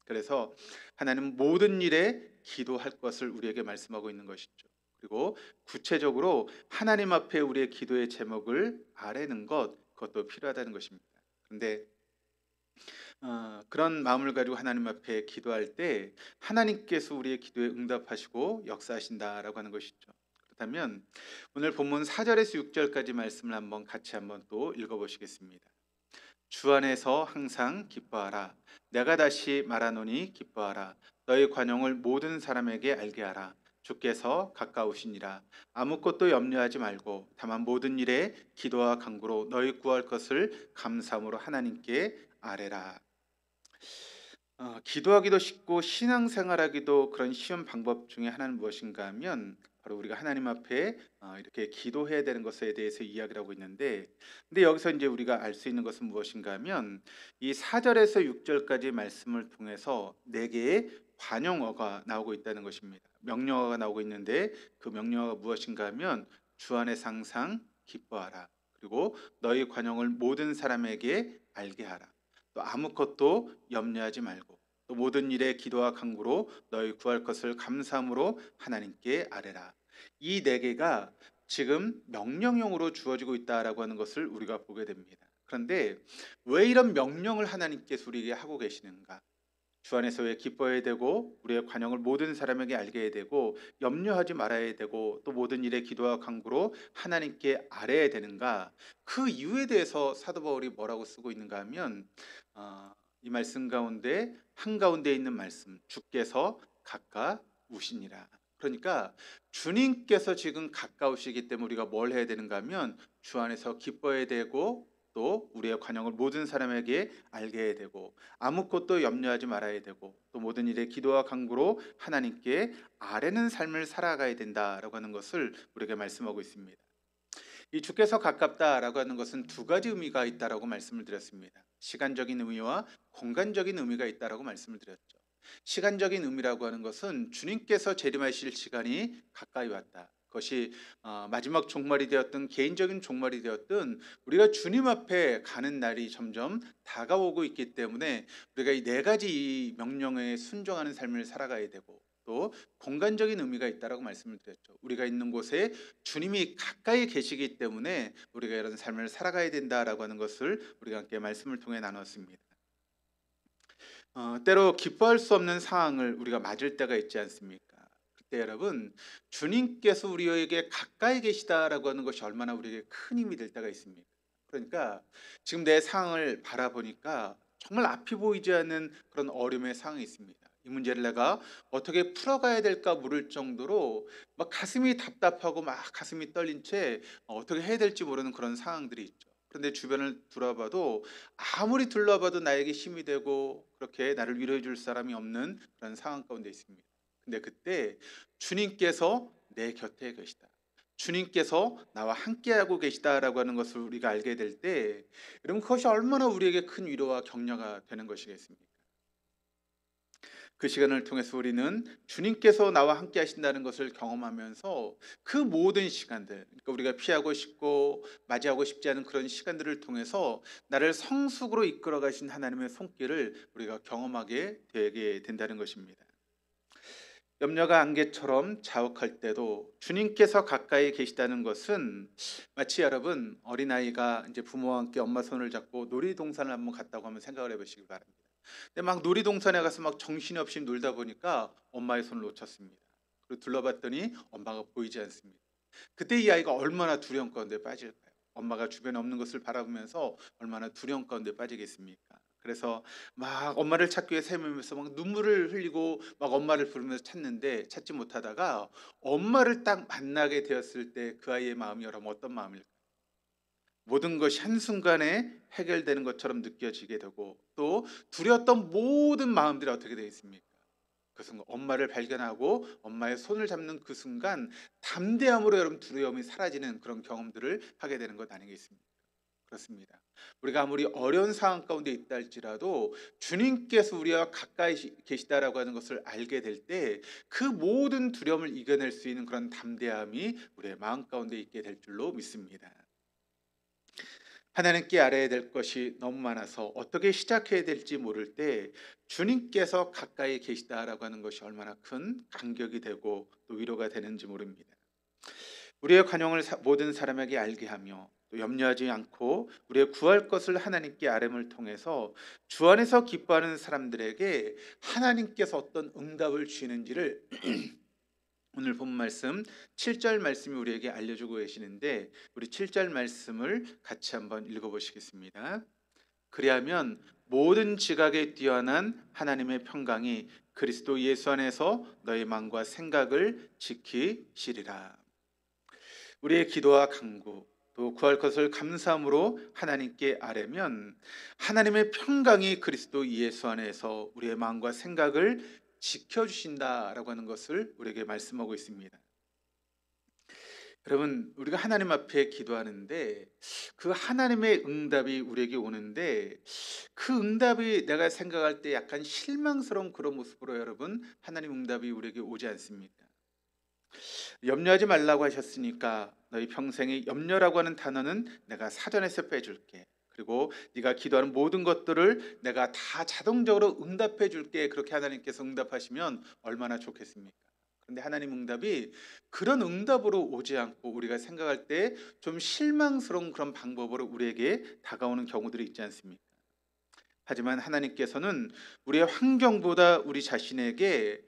그래서 하나님은 모든 일에 기도할 것을 우리에게 말씀하고 있는 것이죠. 그리고 구체적으로 하나님 앞에 우리의 기도의 제목을 아뢰는 그것도 필요하다는 것입니다. 그런데 그런 마음을 가지고 하나님 앞에 기도할 때 하나님께서 우리의 기도에 응답하시고 역사하신다라고 하는 것이죠. 그렇다면 오늘 본문 4절에서 6절까지 말씀을 같이 한번 또 읽어보시겠습니다. 주 안에서 항상 기뻐하라. 내가 다시 말하노니 기뻐하라. 너희 관용을 모든 사람에게 알게 하라. 주께서 가까우시니라. 아무것도 염려하지 말고 다만 모든 일에 기도와 간구로 너희 구할 것을 감사함으로 하나님께 아뢰라. 기도하기도 쉽고 신앙생활하기도 그런 쉬운 방법 중에 하나는 무엇인가 하면 바로 우리가 하나님 앞에 이렇게 기도해야 되는 것에 대해서 이야기를 하고 있는데, 근데 여기서 이제 우리가 알 수 있는 것은 무엇인가 하면 이 4절에서 6절까지 말씀을 통해서 네 개의 관용어가 나오고 있다는 것입니다. 명령어가 나오고 있는데 그 명령어가 무엇인가 하면 주 안에서 항상 기뻐하라. 그리고 너희 관용을 모든 사람에게 알게 하라. 또 아무것도 염려하지 말고 또 모든 일에 기도와 간구로 너희 구할 것을 감사함으로 하나님께 아뢰라. 이 네 개가 지금 명령형으로 주어지고 있다라고 하는 것을 우리가 보게 됩니다. 그런데 왜 이런 명령을 하나님께서 우리에게 하고 계시는가? 주 안에서 왜 기뻐해야 되고 우리의 관용을 모든 사람에게 알게 해야 되고 염려하지 말아야 되고 또 모든 일에 기도와 간구로 하나님께 아뢰야 되는가? 그 이유에 대해서 사도 바울이 뭐라고 쓰고 있는가 하면 이 말씀 가운데 한가운데 있는 말씀, 주께서 가까우시니라. 그러니까 주님께서 지금 가까우시기 때문에 우리가 뭘 해야 되는가 하면 주 안에서 기뻐해야 되고 또 우리의 관용을 모든 사람에게 알게 해야 되고 아무것도 염려하지 말아야 되고 또 모든 일에 기도와 간구로 하나님께 아뢰는 삶을 살아가야 된다라고 하는 것을 우리에게 말씀하고 있습니다. 이 주께서 가깝다라고 하는 것은 두 가지 의미가 있다라고 말씀을 드렸습니다. 시간적인 의미와 공간적인 의미가 있다라고 말씀을 드렸죠. 시간적인 의미라고 하는 것은 주님께서 재림하실 시간이 가까이 왔다. 그것이 마지막 종말이 되었든 개인적인 종말이 되었든 우리가 주님 앞에 가는 날이 점점 다가오고 있기 때문에 우리가 이 네 가지 명령에 순종하는 삶을 살아가야 되고 또 공간적인 의미가 있다라고 말씀을 드렸죠. 우리가 있는 곳에 주님이 가까이 계시기 때문에 우리가 이런 삶을 살아가야 된다라고 하는 것을 우리가 함께 말씀을 통해 나눴습니다. 때로 기뻐할 수 없는 상황을 우리가 맞을 때가 있지 않습니까? 그때 여러분, 주님께서 우리에게 가까이 계시다라고 하는 것이 얼마나 우리에게 큰 힘이 될 때가 있습니까? 그러니까 지금 내 상황을 바라보니까 정말 앞이 보이지 않는 그런 어려움의 상황이 있습니다. 이 문제를 내가 어떻게 풀어가야 될까 물을 정도로 막 가슴이 답답하고 막 가슴이 떨린 채 어떻게 해야 될지 모르는 그런 상황들이 있죠. 그런데 주변을 둘러봐도 아무리 둘러봐도 나에게 힘이 되고 그렇게 나를 위로해 줄 사람이 없는 그런 상황 가운데 있습니다. 근데 그때 주님께서 내 곁에 계시다. 주님께서 나와 함께하고 계시다라고 하는 것을 우리가 알게 될 때, 여러분 그것이 얼마나 우리에게 큰 위로와 격려가 되는 것이겠습니까? 그 시간을 통해서 우리는 주님께서 나와 함께 하신다는 것을 경험하면서 그 모든 시간들, 그러니까 우리가 피하고 싶고 맞이하고 싶지 않은 그런 시간들을 통해서 나를 성숙으로 이끌어 가신 하나님의 손길을 우리가 경험하게 되게 된다는 것입니다. 염려가 안개처럼 자욱할 때도 주님께서 가까이 계시다는 것은 마치 여러분 어린아이가 이제 부모와 함께 엄마 손을 잡고 놀이동산을 한번 갔다고 한번 생각을 해보시기 바랍니다. 근데 막 놀이동산에 가서 막 정신이 없이 놀다 보니까 엄마의 손을 놓쳤습니다. 그리고 둘러봤더니 엄마가 보이지 않습니다. 그때 이 아이가 얼마나 두려움 가운데 빠질까요? 엄마가 주변에 없는 것을 바라보면서 얼마나 두려움 가운데 빠지겠습니까? 그래서 막 엄마를 찾기 위해 헤매면서 막 눈물을 흘리고 막 엄마를 부르면서 찾는데 찾지 못하다가 엄마를 딱 만나게 되었을 때 그 아이의 마음이 여러분 어떤 마음일까요? 모든 것이 한순간에 해결되는 것처럼 느껴지게 되고 또 두려웠던 모든 마음들이 어떻게 되어 있습니까? 그 순간 엄마를 발견하고 엄마의 손을 잡는 그 순간 담대함으로 여러분 두려움이 사라지는 그런 경험들을 하게 되는 것 아니겠습니까? 그렇습니다. 우리가 아무리 어려운 상황 가운데 있다 할지라도 주님께서 우리와 가까이 계시다라고 하는 것을 알게 될 때 그 모든 두려움을 이겨낼 수 있는 그런 담대함이 우리의 마음 가운데 있게 될 줄로 믿습니다. 하나님께 알아야 될 것이 너무 많아서 어떻게 시작해야 될지 모를 때 주님께서 가까이 계시다라고 하는 것이 얼마나 큰 감격이 되고 또 위로가 되는지 모릅니다. 우리의 관용을 모든 사람에게 알게 하며 또 염려하지 않고 우리의 구할 것을 하나님께 아뢰음을 통해서 주 안에서 기뻐하는 사람들에게 하나님께서 어떤 응답을 주시는지를 오늘 본 말씀 7절 말씀이 우리에게 알려주고 계시는데 우리 7절 말씀을 같이 한번 읽어보시겠습니다. 그리하면 모든 지각에 뛰어난 하나님의 평강이 그리스도 예수 안에서 너희 마음과 생각을 지키시리라. 우리의 기도와 간구 또 구할 것을 감사함으로 하나님께 아뢰면 하나님의 평강이 그리스도 예수 안에서 우리의 마음과 생각을 지켜주신다라고 하는 것을 우리에게 말씀하고 있습니다. 여러분 우리가 하나님 앞에 기도하는데 그 하나님의 응답이 우리에게 오는데 그 응답이 내가 생각할 때 약간 실망스러운 그런 모습으로 여러분 하나님 응답이 우리에게 오지 않습니까? 염려하지 말라고 하셨으니까 너희 평생에 염려라고 하는 단어는 내가 사전에서 빼줄게. 그리고 네가 기도하는 모든 것들을 내가 다 자동적으로 응답해 줄게. 그렇게 하나님께서 응답하시면 얼마나 좋겠습니까? 그런데 하나님 응답이 그런 응답으로 오지 않고 우리가 생각할 때 좀 실망스러운 그런 방법으로 우리에게 다가오는 경우들이 있지 않습니까? 하지만 하나님께서는 우리의 환경보다 우리 자신에게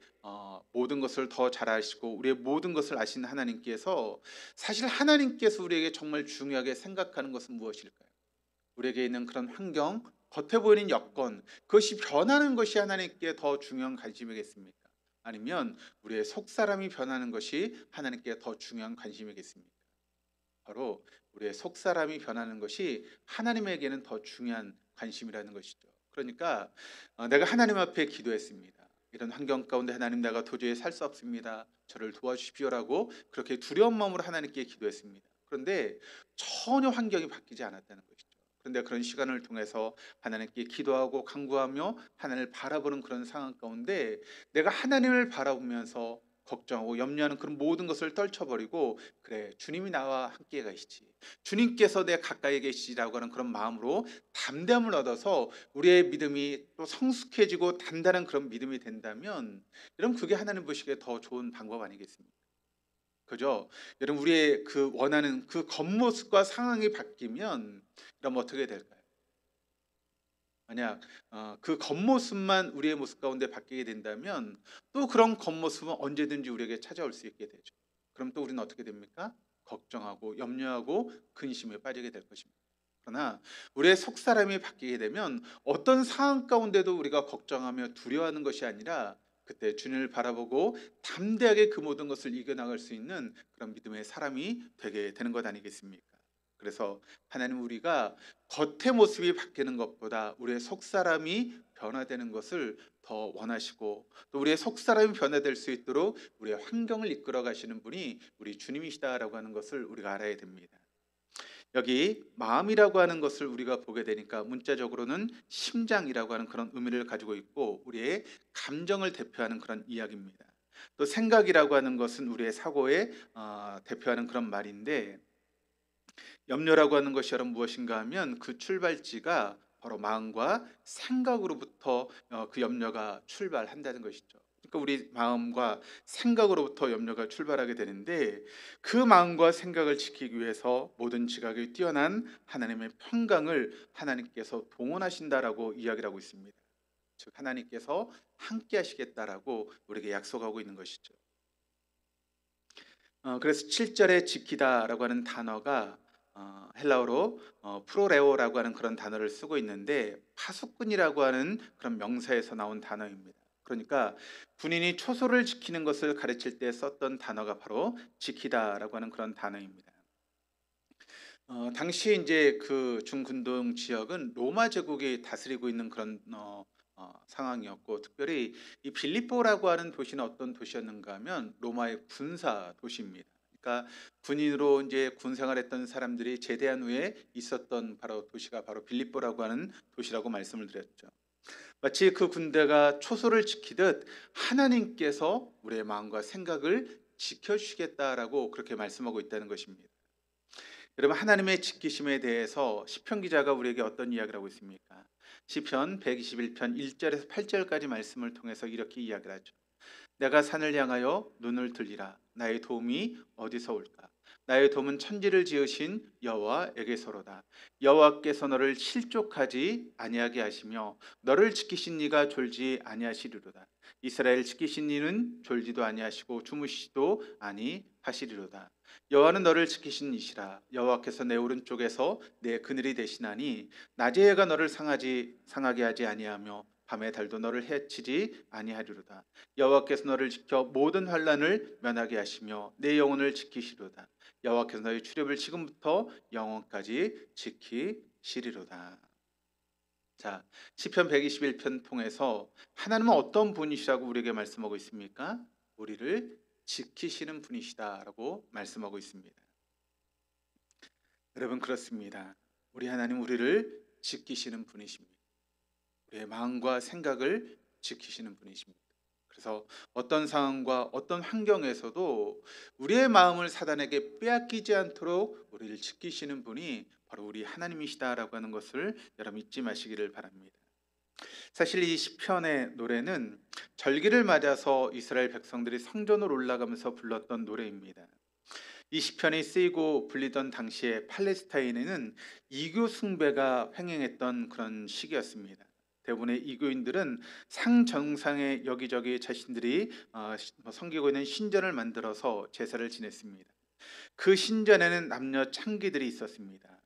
모든 것을 더 잘 아시고 우리의 모든 것을 아시는 하나님께서 사실 하나님께서 우리에게 정말 중요하게 생각하는 것은 무엇일까요? 우리에게 있는 그런 환경, 겉에 보이는 여건, 그것이 변하는 것이 하나님께 더 중요한 관심이겠습니까? 아니면 우리의 속사람이 변하는 것이 하나님께 더 중요한 관심이겠습니까? 바로 우리의 속사람이 변하는 것이 하나님에게는 더 중요한 관심이라는 것이죠. 그러니까 내가 하나님 앞에 기도했습니다. 이런 환경 가운데 하나님 내가 도저히 살 수 없습니다. 저를 도와주십시오라고 그렇게 두려운 마음으로 하나님께 기도했습니다. 그런데 전혀 환경이 바뀌지 않았다는 것이죠. 그런데 그런 시간을 통해서 하나님께 기도하고 간구하며 하나님을 바라보는 그런 상황 가운데 내가 하나님을 바라보면서 걱정하고 염려하는 그런 모든 것을 떨쳐버리고, 그래, 주님이 나와 함께 계시지, 주님께서 내 가까이 계시라고 하는 그런 마음으로 담대함을 얻어서 우리의 믿음이 또 성숙해지고 단단한 그런 믿음이 된다면, 여러분, 그게 하나님 보시기에 더 좋은 방법 아니겠습니까? 그죠? 여러분, 우리의 그 원하는 그 겉모습과 상황이 바뀌면 그럼 어떻게 될까요? 만약 그 겉모습만 우리의 모습 가운데 바뀌게 된다면, 또 그런 겉모습은 언제든지 우리에게 찾아올 수 있게 되죠. 그럼 또 우리는 어떻게 됩니까? 걱정하고 염려하고 근심에 빠지게 될 것입니다. 그러나 우리의 속사람이 바뀌게 되면 어떤 상황 가운데도 우리가 걱정하며 두려워하는 것이 아니라, 그때 주님을 바라보고 담대하게 그 모든 것을 이겨나갈 수 있는 그런 믿음의 사람이 되게 되는 것 아니겠습니까? 그래서 하나님, 우리가 겉의 모습이 바뀌는 것보다 우리의 속사람이 변화되는 것을 더 원하시고, 또 우리의 속사람이 변화될 수 있도록 우리의 환경을 이끌어 가시는 분이 우리 주님이시다라고 하는 것을 우리가 알아야 됩니다. 여기 마음이라고 하는 것을 우리가 보게 되니까 문자적으로는 심장이라고 하는 그런 의미를 가지고 있고, 우리의 감정을 대표하는 그런 이야기입니다. 또 생각이라고 하는 것은 우리의 사고에 대표하는 그런 말인데, 염려라고 하는 것이 여러분 무엇인가 하면, 그 출발지가 바로 마음과 생각으로부터 그 염려가 출발한다는 것이죠. 그러니까 우리 마음과 생각으로부터 염려가 출발하게 되는데, 그 마음과 생각을 지키기 위해서 모든 지각에 뛰어난 하나님의 평강을 하나님께서 동원하신다라고 이야기를 하고 있습니다. 즉, 하나님께서 함께 하시겠다라고 우리에게 약속하고 있는 것이죠. 그래서 7절에 지키다라고 하는 단어가 헬라어로 프로레오라고 하는 그런 단어를 쓰고 있는데, 파수꾼이라고 하는 그런 명사에서 나온 단어입니다. 그러니까 군인이 초소를 지키는 것을 가르칠 때 썼던 단어가 바로 지키다라고 하는 그런 단어입니다. 당시 이제 그 중근동 지역은 로마 제국이 다스리고 있는 그런 상황이었고, 특별히 이 빌립보라고 하는 도시는 어떤 도시였는가 하면 로마의 군사 도시입니다. 그러니까 군인으로 이제 군 생활했던 사람들이 제대한 후에 있었던 바로 도시가 바로 빌립보라고 하는 도시라고 말씀을 드렸죠. 마치 그 군대가 초소를 지키듯 하나님께서 우리의 마음과 생각을 지켜주시겠다라고 그렇게 말씀하고 있다는 것입니다. 여러분, 하나님의 지키심에 대해서 시편 기자가 우리에게 어떤 이야기를 하고 있습니까? 시편 121편 1절에서 8절까지 말씀을 통해서 이렇게 이야기를 하죠. 내가 산을 향하여 눈을 들리라. 나의 도움이 어디서 올까? 나의 도움은 천지를 지으신 여호와에게서로다. 여호와께서 너를 실족하지 아니하게 하시며 너를 지키신 이가 졸지 아니하시리로다. 이스라엘 지키신 이는 졸지도 아니하시고 주무시지도 아니하시리로다. 여호와는 너를 지키신 이시라. 여호와께서 내 오른쪽에서 내 그늘이 되시나니 낮의 해가 너를 상하게 하지 아니하며 밤의 달도 너를 해치지 아니하리로다. 여호와께서 너를 지켜 모든 환난을 면하게 하시며 내 영혼을 지키시리로다. 여호와께서 너의 출입을 지금부터 영원까지 지키시리로다. 자, 시편 121편 통해서 하나님은 어떤 분이시라고 우리에게 말씀하고 있습니까? 우리를 지키시는 분이시다라고 말씀하고 있습니다. 여러분, 그렇습니다. 우리 하나님, 우리를 지키시는 분이십니다. 우리의 마음과 생각을 지키시는 분이십니다. 그래서 어떤 상황과 어떤 환경에서도 우리의 마음을 사단에게 빼앗기지 않도록 우리를 지키시는 분이 바로 우리 하나님이시다라고 하는 것을 여러분 잊지 마시기를 바랍니다. 사실 이 시편의 노래는 절기를 맞아서 이스라엘 백성들이 성전으로 올라가면서 불렀던 노래입니다. 이 시편이 쓰이고 불리던 당시에 팔레스타인에는 이교 숭배가 횡행했던 그런 시기였습니다. 대부분의 이교인들은 상정상에 여기저기 자신들이 섬기고 있는 신전을 만들어서 제사를 지냈습니다. 그 신전에는 남녀 창기들이 있었습니다.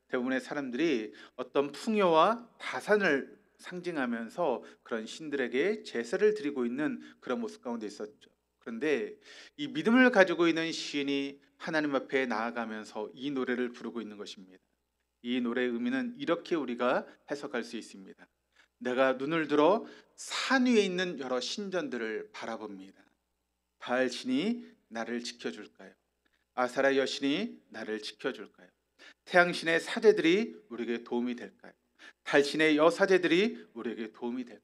대부분의 사람들이 어떤 풍요와 다산을 상징하면서 그런 신들에게 제사를 드리고 있는 그런 모습 가운데 있었죠. 그런데 이 믿음을 가지고 있는 시인이 하나님 앞에 나아가면서 이 노래를 부르고 있는 것입니다. 이 노래의 의미는 이렇게 우리가 해석할 수 있습니다. 내가 눈을 들어 산 위에 있는 여러 신전들을 바라봅니다. 바알 신이 나를 지켜줄까요? 아사라 여신이 나를 지켜줄까요? 태양신의 사제들이 우리에게 도움이 될까요? 달신의 여사제들이 우리에게 도움이 될까요?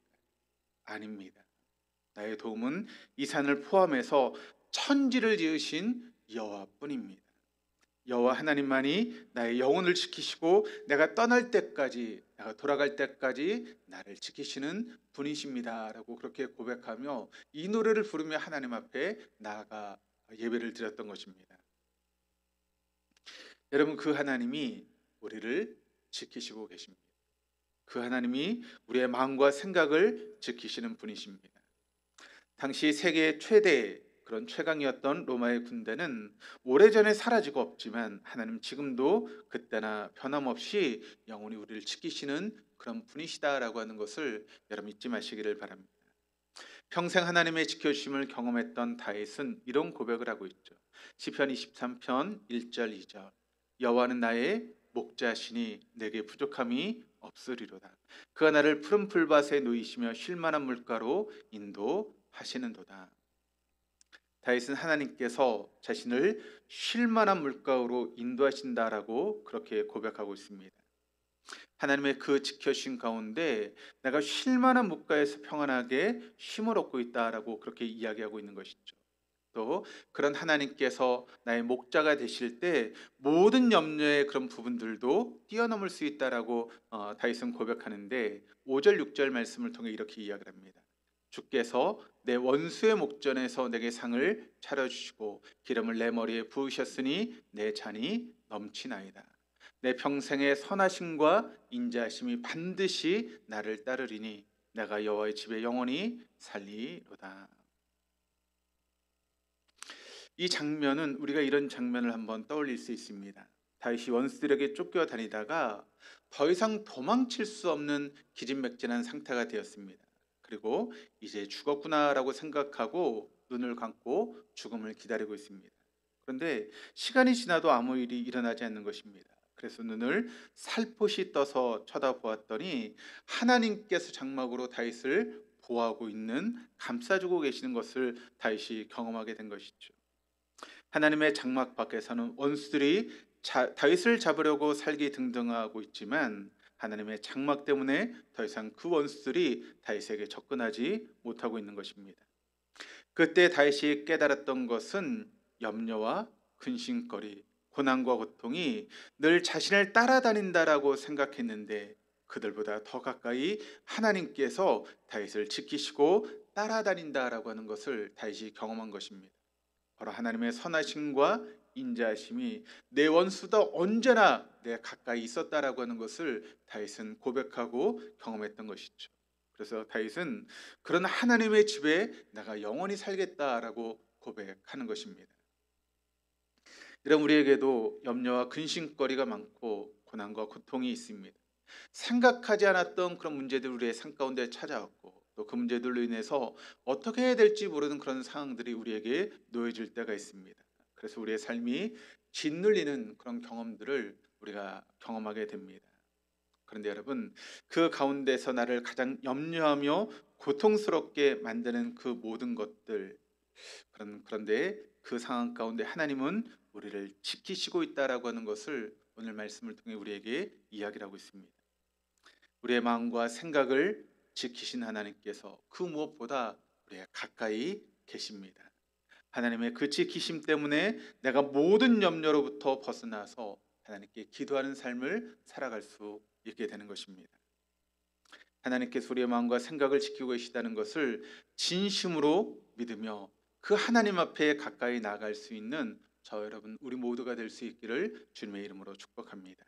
아닙니다. 나의 도움은 이 산을 포함해서 천지를 지으신 여호와뿐입니다. 여호와 하나님만이 나의 영혼을 지키시고 내가 떠날 때까지, 내가 돌아갈 때까지 나를 지키시는 분이십니다라고 그렇게 고백하며 이 노래를 부르며 하나님 앞에 나아가 예배를 드렸던 것입니다. 여러분, 그 하나님이 우리를 지키시고 계십니다. 그 하나님이 우리의 마음과 생각을 지키시는 분이십니다. 당시 세계 최대 그런 최강이었던 로마의 군대는 오래전에 사라지고 없지만 하나님 지금도 그때나 변함없이 영원히 우리를 지키시는 그런 분이시다라고 하는 것을 여러분 잊지 마시기를 바랍니다. 평생 하나님의 지켜주심을 경험했던 다윗은 이런 고백을 하고 있죠. 시편 23편 1절 2절 여호와는 나의 목자시니 내게 부족함이 없으리로다. 그가 나를 푸른 풀밭에 놓이시며 쉴만한 물가로 인도하시는도다. 다윗은 하나님께서 자신을 쉴만한 물가로 인도하신다라고 그렇게 고백하고 있습니다. 하나님의 그 지켜주신 가운데 내가 쉴만한 물가에서 평안하게 쉼을 얻고 있다라고 그렇게 이야기하고 있는 것이죠. 또 그런 하나님께서 나의 목자가 되실 때 모든 염려의 그런 부분들도 뛰어넘을 수 있다라고 다윗은 고백하는데 5절 6절 말씀을 통해 이렇게 이야기를 합니다. 주께서 내 원수의 목전에서 내게 상을 차려주시고 기름을 내 머리에 부으셨으니 내 잔이 넘치나이다. 내 평생의 선하심과 인자하심이 반드시 나를 따르리니 내가 여호와의 집에 영원히 살리로다. 이 장면은 우리가 이런 장면을 한번 떠올릴 수 있습니다. 다윗이 원수들에게 쫓겨다니다가 더 이상 도망칠 수 없는 기진맥진한 상태가 되었습니다. 그리고 이제 죽었구나라고 생각하고 눈을 감고 죽음을 기다리고 있습니다. 그런데 시간이 지나도 아무 일이 일어나지 않는 것입니다. 그래서 눈을 살포시 떠서 쳐다보았더니 하나님께서 장막으로 다윗을 보호하고 있는, 감싸주고 계시는 것을 다윗이 경험하게 된 것이죠. 하나님의 장막 밖에서는 원수들이 다윗을 잡으려고 살기등등하고 있지만 하나님의 장막 때문에 더 이상 그 원수들이 다윗에게 접근하지 못하고 있는 것입니다. 그때 다윗이 깨달았던 것은 염려와 근심거리, 고난과 고통이 늘 자신을 따라다닌다라고 생각했는데 그들보다 더 가까이 하나님께서 다윗을 지키시고 따라다닌다라고 하는 것을 다윗이 경험한 것입니다. 바로 하나님의 선하심과 인자하심이 내 원수도 언제나 내 가까이 있었다라고 하는 것을 다윗은 고백하고 경험했던 것이죠. 그래서 다윗은 그런 하나님의 집에 내가 영원히 살겠다라고 고백하는 것입니다. 이런 우리에게도 염려와 근심거리가 많고 고난과 고통이 있습니다. 생각하지 않았던 그런 문제들 우리의 삶 가운데 찾아왔고 또 그 문제들로 인해서 어떻게 해야 될지 모르는 그런 상황들이 우리에게 놓여질 때가 있습니다. 그래서 우리의 삶이 짓눌리는 그런 경험들을 우리가 경험하게 됩니다. 그런데 여러분, 그 가운데서 나를 가장 염려하며 고통스럽게 만드는 그 모든 것들, 그런데 그 상황 가운데 하나님은 우리를 지키시고 있다라고 하는 것을 오늘 말씀을 통해 우리에게 이야기를 하고 있습니다. 우리의 마음과 생각을 지키신 하나님께서 그 무엇보다 우리의 가까이 계십니다. 하나님의 그 지키심 때문에 내가 모든 염려로부터 벗어나서 하나님께 기도하는 삶을 살아갈 수 있게 되는 것입니다. 하나님께서 우리의 마음과 생각을 지키고 계시다는 것을 진심으로 믿으며 그 하나님 앞에 가까이 나아갈 수 있는 저 여러분 우리 모두가 될 수 있기를 주님의 이름으로 축복합니다.